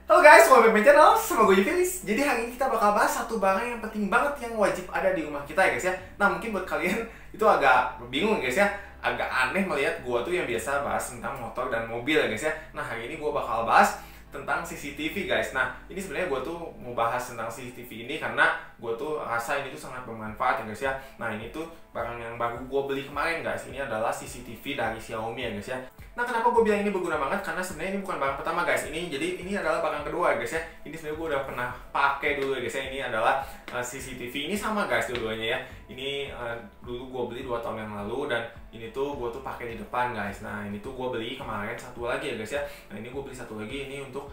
Halo guys, welcome back to my channel, sama gue Juvilis. Jadi hari ini kita bakal bahas satu barang yang penting banget yang wajib ada di rumah kita ya guys ya. Nah mungkin buat kalian itu agak bingung guys ya, agak aneh melihat gue tuh yang biasa bahas tentang motor dan mobil ya guys ya. Nah hari ini gue bakal bahas tentang CCTV guys. Nah ini sebenarnya gue tuh mau bahas tentang CCTV ini karena gue tuh rasa ini tuh sangat bermanfaat ya guys ya. Nah ini tuh barang yang baru gue beli kemarin guys. Ini adalah CCTV dari Xiaomi ya guys ya. Nah kenapa gue bilang ini berguna banget? Karena sebenarnya ini bukan barang pertama guys. Ini adalah barang kedua ya guys ya. Ini sebenarnya gue udah pernah pakai dulu ya guys ya. Ini adalah CCTV. Ini sama guys dua-duanya ya. Ini dulu gue beli 2 tahun yang lalu dan ini tuh gue tuh pakai di depan guys. Nah ini tuh gue beli kemarin satu lagi ya guys ya. Nah ini gue beli satu lagi ini untuk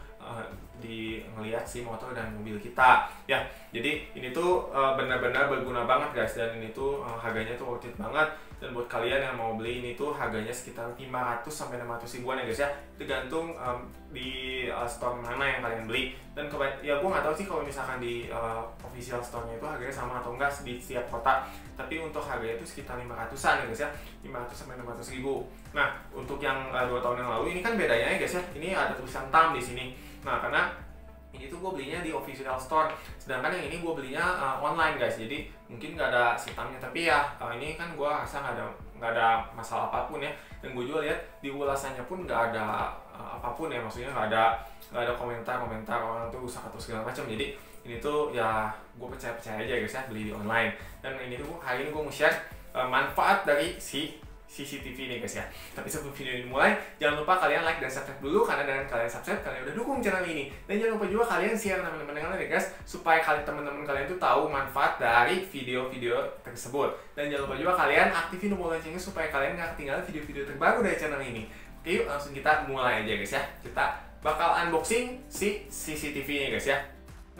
ngelihat si motor dan mobil kita ya. Jadi ini tuh benar-benar berguna banget guys, dan ini tuh harganya tuh worth it banget. Dan buat kalian yang mau beli ini tuh harganya sekitar 500 sampai 600 ribuan ya guys ya, tergantung di store mana yang kalian beli. Dan ya gue nggak tahu sih kalau misalkan di official store-nya itu harganya sama atau enggak di setiap kota, tapi untuk harganya itu sekitar 500-an ya guys ya, 500 sampai 600 ribu. Nah untuk yang 2 tahun yang lalu ini kan bedanya ya guys ya, ini ada tulisan TAM di sini. Nah karena ini tuh gue belinya di official store, sedangkan yang ini gue belinya online guys, jadi mungkin nggak ada sitamnya, tapi ya ini kan gue rasa nggak ada masalah apapun ya. Dan gue juga lihat di ulasannya pun nggak ada apapun ya, maksudnya nggak ada komentar orang tuh rusak atau segala macam. Jadi ini tuh ya gue percaya aja guys ya, beli di online. Dan ini tuh hari ini gue mau share manfaat dari si CCTV ini guys ya. Tapi sebelum video ini mulai, jangan lupa kalian like dan subscribe dulu, karena dengan kalian subscribe kalian udah dukung channel ini. Dan jangan lupa juga kalian share teman-teman kalian ya guys, supaya teman-teman kalian tuh tahu manfaat dari video-video tersebut. Dan jangan lupa juga kalian aktifin tombol loncengnya supaya kalian nggak ketinggalan video-video terbaru dari channel ini. Oke yuk langsung kita mulai aja guys ya. Kita bakal unboxing si CCTV ini guys ya.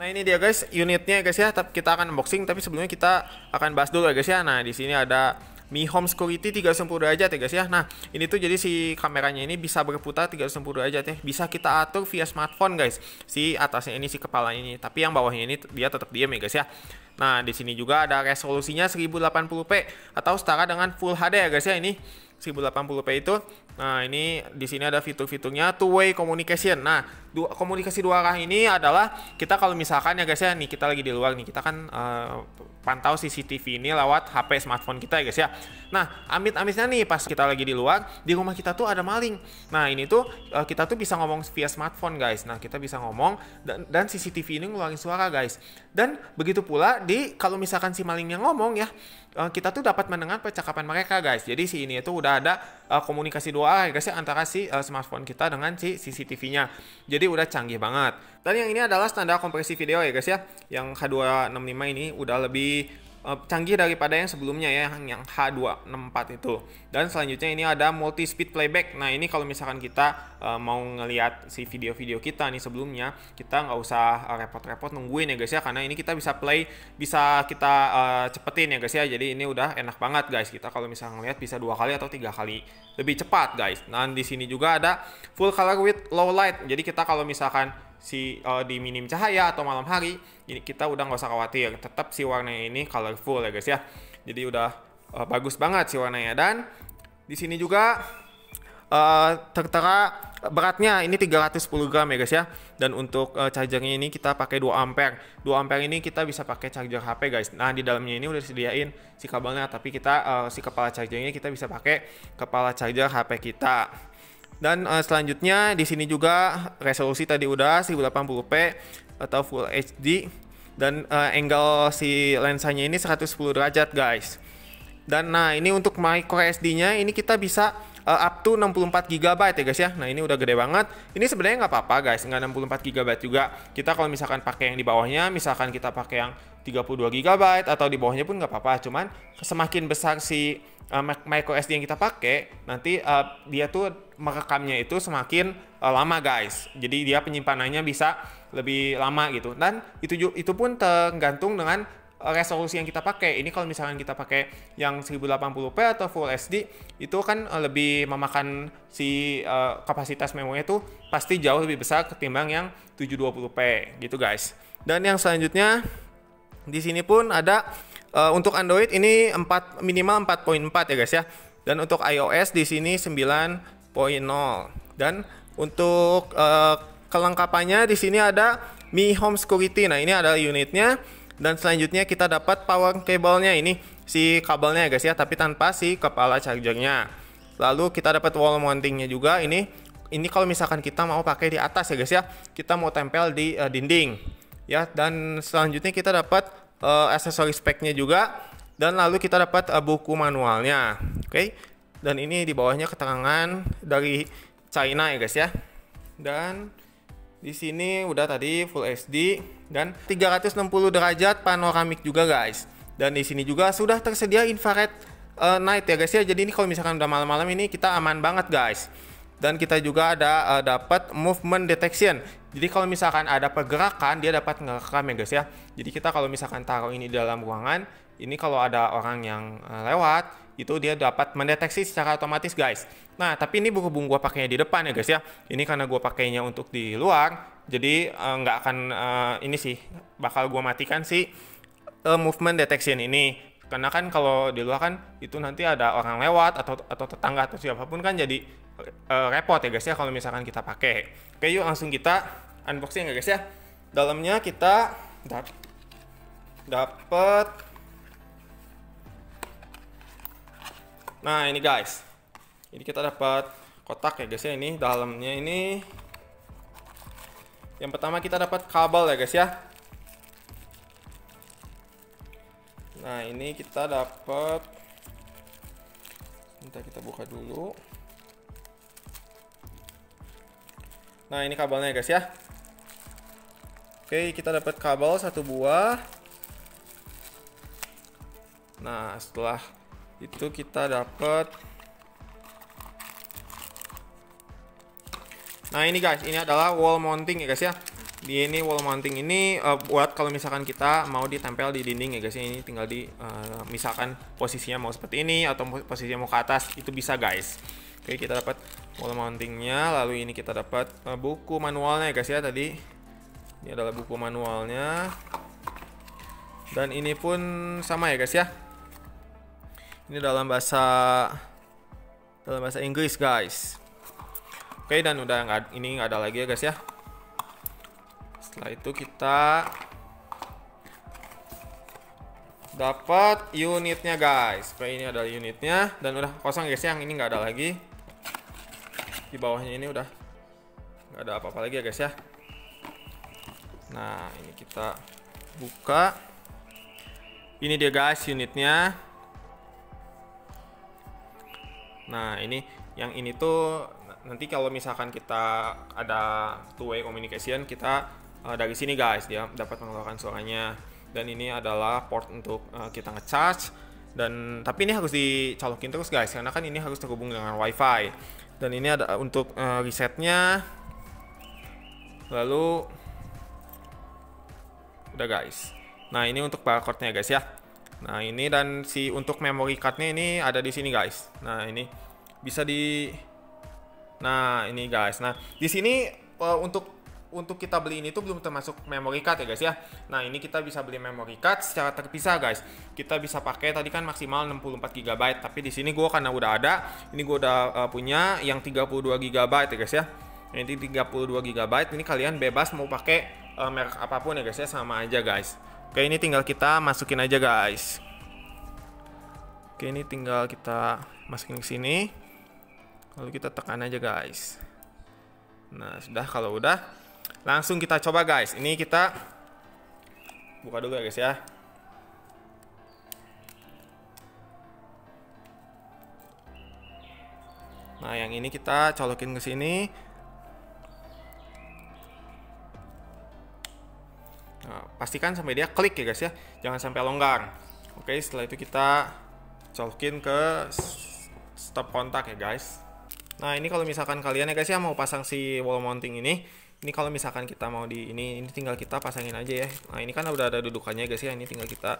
Nah ini dia guys unitnya guys ya. Kita akan unboxing, tapi sebelumnya kita akan bahas dulu ya guys ya. Nah di sini ada Mi Home Security 360 derajat ya guys ya. Nah ini tuh jadi si kameranya ini bisa berputar 360 derajat ya. Bisa kita atur via smartphone guys. Si atasnya ini, si kepala ini. Tapi yang bawahnya ini dia tetap diam ya guys ya. Nah di sini juga ada resolusinya 1080p atau setara dengan Full HD ya guys ya. Ini 1080p itu. Nah ini di sini ada fitur-fiturnya two-way communication. Nah komunikasi dua arah ini adalah kita kalau misalkan ya guys ya, nih kita lagi di luar nih, kita kan pantau CCTV ini lewat HP smartphone kita ya guys ya. Nah amit-amitnya nih pas kita lagi di luar, di rumah kita tuh ada maling. Nah ini tuh kita tuh bisa ngomong via smartphone guys. Nah kita bisa ngomong dan CCTV ini ngeluarin suara guys. Dan begitu pula kalau misalkan si malingnya ngomong ya, kita tuh dapat mendengar percakapan mereka guys. Jadi si ini itu udah ada komunikasi dua arah ya guys ya, antara si smartphone kita dengan si CCTV-nya. Jadi udah canggih banget. Dan yang ini adalah standar kompresi video ya guys ya. Yang H265 ini udah lebih canggih daripada yang sebelumnya ya, yang H264 itu. Dan selanjutnya ini ada multi speed playback. Nah ini kalau misalkan kita mau ngelihat si video-video kita nih sebelumnya, kita nggak usah repot-repot nungguin ya guys ya, karena ini kita bisa play, bisa kita cepetin ya guys ya. Jadi ini udah enak banget guys, kita kalau misalkan ngelihat bisa 2 kali atau 3 kali lebih cepat guys. Nah di sini juga ada full color with low light. Jadi kita kalau misalkan di minim cahaya atau malam hari, ini kita udah nggak usah khawatir, tetap si warnanya ini colorful ya guys ya. Jadi udah bagus banget si warnanya. Dan di sini juga tertera beratnya ini 310 gram ya guys ya. Dan untuk chargernya ini kita pakai 2 ampere. 2 ampere ini kita bisa pakai charger HP guys. Nah di dalamnya ini udah disediain si kabelnya, tapi kita si kepala chargernya kita bisa pakai kepala charger HP kita. Dan selanjutnya di sini juga resolusi tadi udah 1080p atau Full HD, dan angle si lensanya ini 110 derajat guys. Dan nah ini untuk micro SD-nya ini kita bisa up to 64 GB ya guys ya. Nah ini udah gede banget. Ini sebenarnya nggak apa-apa guys, nggak 64 GB juga. Kita kalau misalkan pakai yang di bawahnya, misalkan kita pakai yang 32 GB atau di bawahnya pun nggak apa-apa. Cuman semakin besar si micro SD yang kita pakai, nanti dia tuh merekamnya itu semakin lama guys. Jadi dia penyimpanannya bisa lebih lama gitu. Dan itu pun tergantung dengan resolusi yang kita pakai. Ini kalau misalkan kita pakai yang 1080p atau Full HD, itu kan lebih memakan si kapasitas memori itu pasti jauh lebih besar ketimbang yang 720p gitu guys. Dan yang selanjutnya di sini pun ada untuk Android ini minimal 4.4 ya guys ya. Dan untuk iOS di sini 9.0. Dan untuk kelengkapannya di sini ada Mi Home Security. Nah, ini adalah unitnya. Dan selanjutnya kita dapat power cable-nya, ini si kabelnya ya guys ya, tapi tanpa si kepala chargernya. Lalu kita dapat wall mountingnya juga. Ini kalau misalkan kita mau pakai di atas ya guys ya, kita mau tempel di dinding ya. Dan selanjutnya kita dapat aksesoris pack-nya juga. Dan lalu kita dapat buku manualnya. Oke. Dan ini di bawahnya keterangan dari China ya guys ya. Dan di sini udah tadi Full HD dan 360 derajat panoramik juga guys. Dan di sini juga sudah tersedia infrared night ya guys ya. Jadi ini kalau misalkan udah malam-malam ini kita aman banget guys. Dan kita juga ada dapat movement detection. Jadi kalau misalkan ada pergerakan dia dapat ngerekam ya guys ya. Jadi kita kalau misalkan taruh ini di dalam ruangan, ini kalau ada orang yang lewat itu dia dapat mendeteksi secara otomatis guys. Nah, tapi ini berhubung gua pakainya di depan ya guys ya. Ini karena gua pakainya untuk di luar, jadi nggak akan ini sih bakal gua matikan si movement detection ini. Karena kan kalau di luar kan itu nanti ada orang lewat atau tetangga atau siapapun kan jadi repot ya guys ya kalau misalkan kita pakai. Oke, yuk langsung kita unboxing ya guys ya. Dalamnya kita dapat. Nah, ini guys. Ini kita dapat kotak ya guys ya. Ini dalamnya ini. Yang pertama kita dapat kabel ya guys ya. Nah, ini kita dapat. Bentar, kita buka dulu. Nah, ini kabelnya guys ya. Oke, kita dapat kabel 1 buah. Nah, setelah itu kita dapat. Nah, ini guys, ini adalah wall mounting ya guys ya. Di ini wall mounting ini buat kalau misalkan kita mau ditempel di dinding ya guys ya. Ini tinggal di misalkan posisinya mau seperti ini atau posisinya mau ke atas, itu bisa guys. Oke, kita dapat wall mountingnya. Lalu ini kita dapat buku manualnya ya guys ya. Tadi ini adalah buku manualnya. Dan ini pun sama ya guys ya. Ini dalam bahasa Inggris guys. Oke, dan udah ini nggak ada lagi ya guys ya. Setelah itu kita dapat unitnya guys. Oke, ini adalah unitnya dan udah kosong guys ya. Yang ini nggak ada lagi. Di bawahnya ini udah nggak ada apa-apa lagi ya guys ya. Nah, ini kita buka. Ini dia guys unitnya. Nah, yang ini tuh nanti kalau misalkan kita ada two way communication, kita dari sini guys dia dapat mengeluarkan suaranya. Dan ini adalah port untuk kita ngecharge. Dan tapi ini harus dicolokin terus guys, karena kan ini harus terhubung dengan wifi. Dan ini ada untuk resetnya. Lalu udah guys. Nah, ini untuk barcode-nya guys ya. Nah, ini dan untuk memory card-nya ini ada di sini guys. Nah, ini bisa Nah, ini guys. Nah, di sini untuk kita beli ini tuh belum termasuk memory card ya guys ya. Nah, ini kita bisa beli memory card secara terpisah guys. Kita bisa pakai tadi kan maksimal 64 GB, tapi di sini gua karena udah ada, ini gua udah punya yang 32 GB ya guys ya. Ini 32 GB, ini kalian bebas mau pakai merek apapun ya guys ya, sama aja guys. Oke, ini tinggal kita masukin aja guys. Oke, ini tinggal kita masukin ke sini. Lalu kita tekan aja guys. Nah, sudah, kalau udah langsung kita coba guys. Ini kita buka dulu ya guys ya. Nah, yang ini kita colokin ke sini. Nah, pastikan sampai dia klik ya guys ya, jangan sampai longgar. Oke, setelah itu kita colokin ke stop kontak ya guys. Nah, ini kalau misalkan kalian ya guys ya mau pasang si wall mounting ini kalau misalkan kita mau ini tinggal kita pasangin aja ya. Nah, ini kan udah ada dudukannya guys ya, ini tinggal kita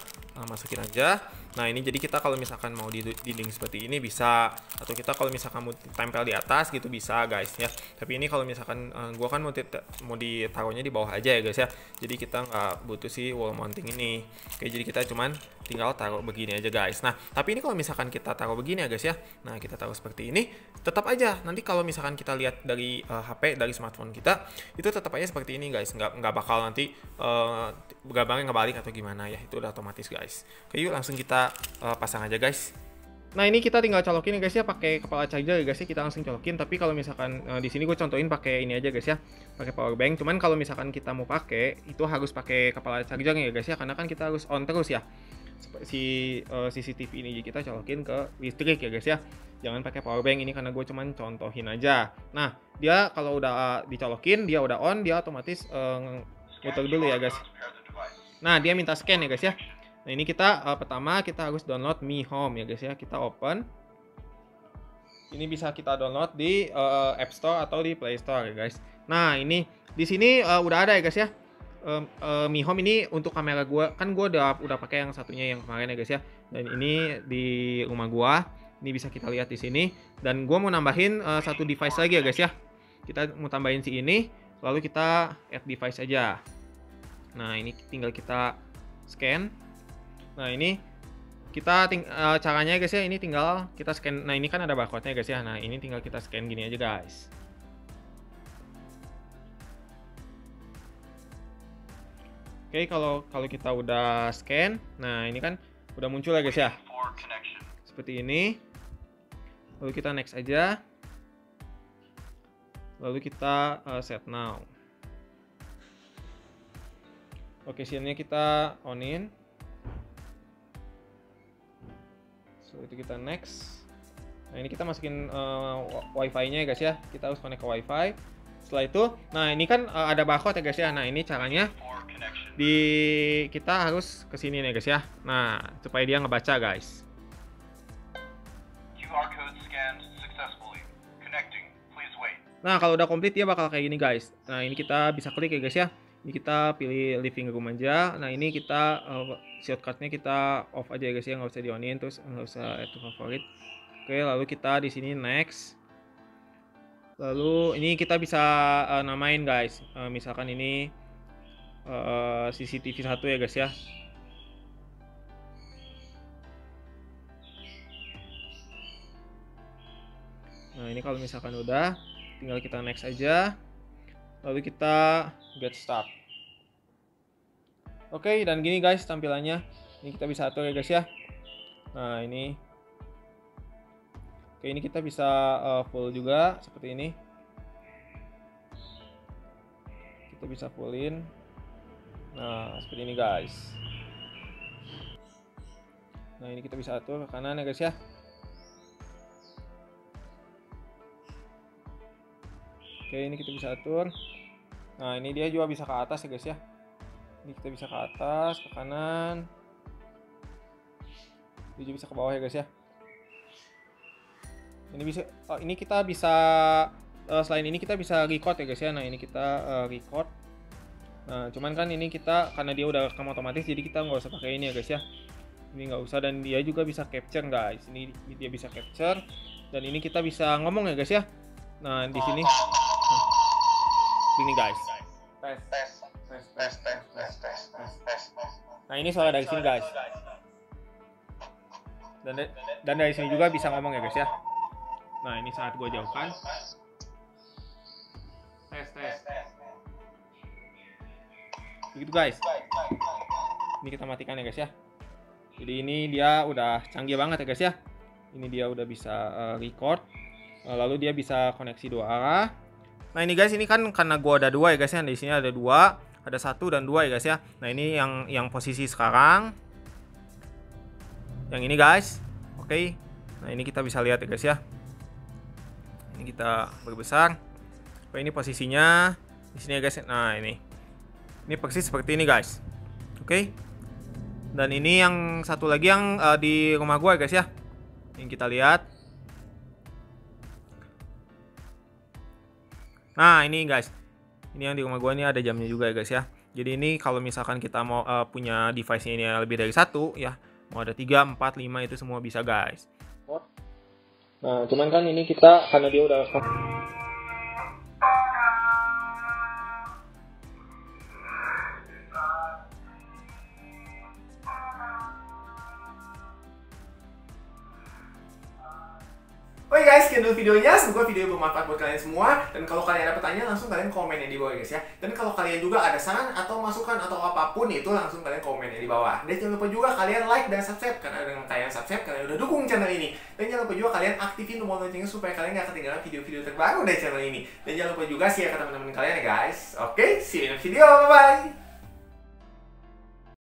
masukin aja. Nah, ini jadi kita kalau misalkan mau di dinding seperti ini bisa, atau kita kalau misalkan mau tempel di atas gitu bisa guys ya. Tapi ini kalau misalkan gua kan mau ditaruhnya di bawah aja ya guys ya. Jadi kita nggak butuh si wall mounting ini. Oke, jadi kita cuman tinggal taruh begini aja guys. Nah, tapi ini kalau misalkan kita taruh begini ya guys ya. Nah, kita taruh seperti ini, tetap aja nanti kalau misalkan kita lihat dari HP, dari smartphone kita, itu tetap aja seperti ini guys, nggak bakal nanti gambarnya ngebalik atau gimana ya, itu udah otomatis guys. Oke, yuk langsung kita pasang aja guys. Nah ini kita tinggal colokin ya guys ya, pakai kepala charger ya guys ya, kita langsung colokin. Tapi kalau misalkan di sini gue contohin pakai ini aja guys ya, pakai power bank. Cuman kalau misalkan kita mau pakai itu harus pakai kepala charger ya guys ya, karena kan kita harus on terus ya. Si CCTV ini kita colokin ke listrik ya guys ya, jangan pakai power bank ini karena gue cuman contohin aja. Nah dia kalau udah dicolokin, dia udah on, dia otomatis muter dulu ya guys. Nah dia minta scan ya guys ya. Nah ini kita pertama kita harus download Mi Home ya guys ya, kita open. Ini bisa kita download di App Store atau di Play Store ya guys. Nah ini di sini udah ada ya guys ya. Mi Home ini untuk kamera gua, kan gua udah pakai yang satunya yang kemarin ya guys ya. Dan ini di rumah gua, ini bisa kita lihat di sini. Dan gua mau nambahin satu device lagi ya guys ya. Kita mau tambahin si ini, lalu kita add device aja. Nah ini tinggal kita scan. Nah ini kita caranya guys ya, ini tinggal kita scan. Nah ini kan ada barcode-nya guys ya. Nah ini tinggal kita scan gini aja guys. Oke, kalau kita udah scan, nah ini kan udah muncul ya guys ya. Seperti ini. Lalu kita next aja. Lalu kita set now. Location-nya kita onin. Setelah itu kita next. Nah ini kita masukin wifi-nya ya guys ya. Kita harus connect ke wifi. Setelah itu, nah ini kan ada barcode ya guys ya. Nah ini caranya kita harus ke sini nih guys ya. Nah supaya dia ngebaca guys. QR code scanned successfully. Connecting. Please wait. Nah kalau udah komplit dia bakal kayak gini guys. Nah ini kita bisa klik ya guys ya. Ini kita pilih living room aja. Nah ini kita shortcutnya kita off aja ya guys ya, nggak usah di-onin, terus nggak usah add to favorite. Oke, lalu kita di sini next. Lalu ini kita bisa namain guys. Misalkan ini CCTV 1 ya guys ya. Nah ini kalau misalkan udah, tinggal kita next aja. Lalu kita get start. Oke, dan gini guys tampilannya. Ini kita bisa atur ya guys ya. Nah ini. Oke, ini kita bisa full juga seperti ini. Kita bisa fullin. Nah seperti ini guys. Nah ini kita bisa atur ke kanan ya guys ya. Oke, ini kita bisa atur. Nah ini dia juga bisa ke atas ya guys ya. Ini kita bisa ke atas, ke kanan. Dia juga bisa ke bawah ya guys ya. Ini bisa, ini kita bisa selain ini kita bisa record ya guys ya. Nah ini kita record. Nah cuman kan ini kita karena dia udah rekam otomatis, jadi kita nggak usah pakai ini ya guys ya. Ini nggak usah, dan dia juga bisa capture guys. Ini dia bisa capture, dan ini kita bisa ngomong ya guys ya. Nah di sini ini guys. Nah ini suara dari sini guys. Dan dari sini juga bisa ngomong ya guys ya. Nah ini saat gue jauhkan. Tes. Begitu guys. Ini kita matikan ya guys ya. Jadi ini dia udah canggih banget ya guys ya. Ini dia udah bisa record. Lalu dia bisa koneksi dua arah. Nah ini guys, ini kan karena gua ada dua ya guys ya. Di sini ada dua, ada 1 dan 2 ya guys ya. Nah ini yang posisi sekarang. Yang ini guys. Oke. Nah ini kita bisa lihat ya guys ya. Ini kita berbesar. Oke, ini posisinya di sini ya guys. Nah ini persis seperti ini guys. Oke. Dan ini yang satu lagi yang di rumah gua ya guys ya. Yang kita lihat. Nah ini guys, ini yang di rumah gua ini ada jamnya juga ya guys ya. Jadi ini kalau misalkan kita mau punya device ini lebih dari 1 ya, mau ada 3, 4, 5 itu semua bisa guys. Nah cuman kan ini kita karena dia udah Oke guys, sekian dulu videonya. Semoga video bermanfaat buat kalian semua. Dan kalau kalian ada pertanyaan, langsung kalian komen di bawah guys ya. Dan kalau kalian juga ada saran atau masukan atau apapun itu, langsung kalian komen di bawah. Dan jangan lupa juga kalian like dan subscribe, karena dengan kalian subscribe, kalian udah dukung channel ini. Dan jangan lupa juga kalian aktifin tombol loncengnya supaya kalian gak ketinggalan video-video terbaru dari channel ini. Dan jangan lupa juga share ke teman-teman kalian ya guys. Oke, see you in the video, bye-bye.